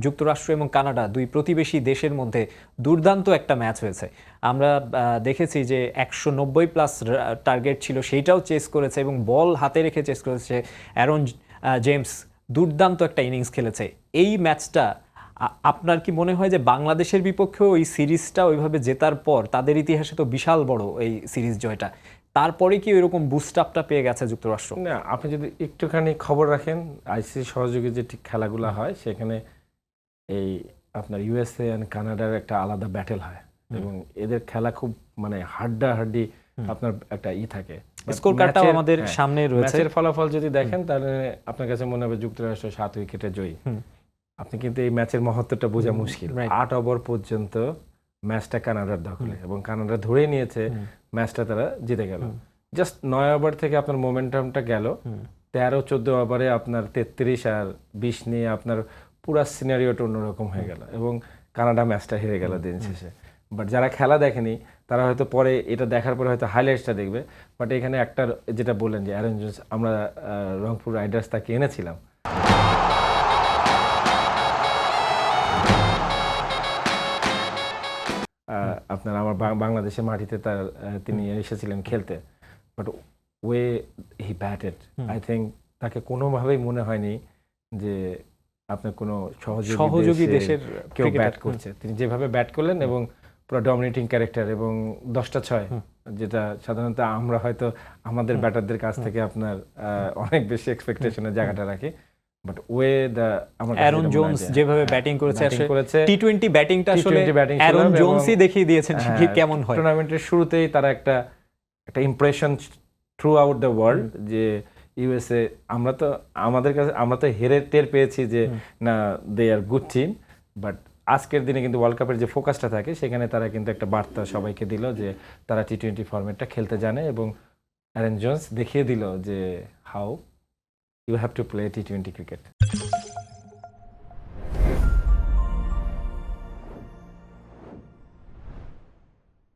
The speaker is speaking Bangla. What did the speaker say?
যুক্তরাষ্ট্র এবং কানাডা দুই প্রতিবেশী দেশের মধ্যে দুর্দান্ত একটা ম্যাচ হয়েছে। আমরা দেখেছি যে 190+ টার্গেট ছিল, সেইটাও চেস করেছে এবং বল হাতে রেখে চেস করেছে। অ্যারন জেমস দুর্দান্ত একটা ইনিংস খেলেছে। এই ম্যাচটা আপনার কি মনে হয় যে বাংলাদেশের বিপক্ষেও এই সিরিজটা ওইভাবে জেতার পর, তাদের ইতিহাসে তো বিশাল বড় এই সিরিজ জয়টা, তারপরে কি ওইরকম বুস্ট আপটা পেয়ে গেছে যুক্তরাষ্ট্র? না, আপনি যদি একটুখানি খবর রাখেন আইসিসি সহযোগী যে খেলাগুলো হয় সেখানে এই আপনার ইউএসএ এন্ড কানাডার একটা আলাদা ব্যাটেল হয় এবং এদের খেলা খুব মানে হাড্ডাহাড্ডি আপনার একটা থাকে। স্কোর কার্ডটাও আমাদের সামনে রয়েছে। ম্যাচের ফলাফল যদি দেখেন তাহলে আপনার কাছে মনে হবে যুক্তরাষ্ট্র 7 উইকেটে জয়ী। আপনি কিন্তু এই ম্যাচের মহত্বটা বোঝা মুশকিল। 8 ওভার পর্যন্ত ম্যাচটা কানাডার দখলে এবং কানাডা ধরে নিয়েছে ম্যাচটা, তারা জিতে গেল। জাস্ট 9 ওভার থেকে আপনার মোমেন্টামটা গেল 13-14 ওভারে আপনার 33 আর 20 নিয়ে আপনার পুরা সিনারিওটা অন্যরকম হয়ে গেল এবং কানাডা ম্যাচটা হেরে গেল দিন শেষে। বাট যারা খেলা দেখেনি তারা হয়তো পরে এটা দেখার পরে হয়তো হাইলাইটসটা দেখবে। বাট এখানে একটা যেটা বললেন যে অ্যারন জোন্স, আমরা রংপুর রাইডার্স তাকে এনেছিলাম, আপনার আমার বাংলাদেশের মাটিতে তিনি এসেছিলেন খেলতে। But way he batted, I think তাকে কোনোভাবেই মনে হয়নি যে আপনার কোনো সহযোগী দেশের কেউ ব্যাট করছে। তিনি যেভাবে ব্যাট করলেন এবং পুরো ডমিনেটিং ক্যারেক্টার এবং 10টা 6, যেটা সাধারণত আমরা হয়তো আমাদের ব্যাটারদের কাছ থেকে আপনার অনেক বেশি এক্সপেকটেশনের জায়গাটা রাখি। বাট অ্যারন জোন্স যেভাবে ব্যাটিং করেছে, টি-20 ব্যাটিংটা আসলে অ্যারন জোন্সই দেখিয়ে দিয়েছেন কেমন হয়। টুর্নামেন্টের শুরুতেই তারা একটা impression through out the world যে ইউএসএ, আমরা তো হেরে টের পেয়েছি যে না, দে আর গুড টিম। বাট আজকের দিনে কিন্তু ওয়ার্ল্ড কাপের যে ফোকাসটা থাকে সেখানে তারা কিন্তু একটা বার্তা সবাইকে দিল যে তারা টি-20 ফরম্যাটটা খেলতে জানে এবং অ্যারন জোন্স দেখিয়ে দিল যে how you have to play টি-20 ক্রিকেট।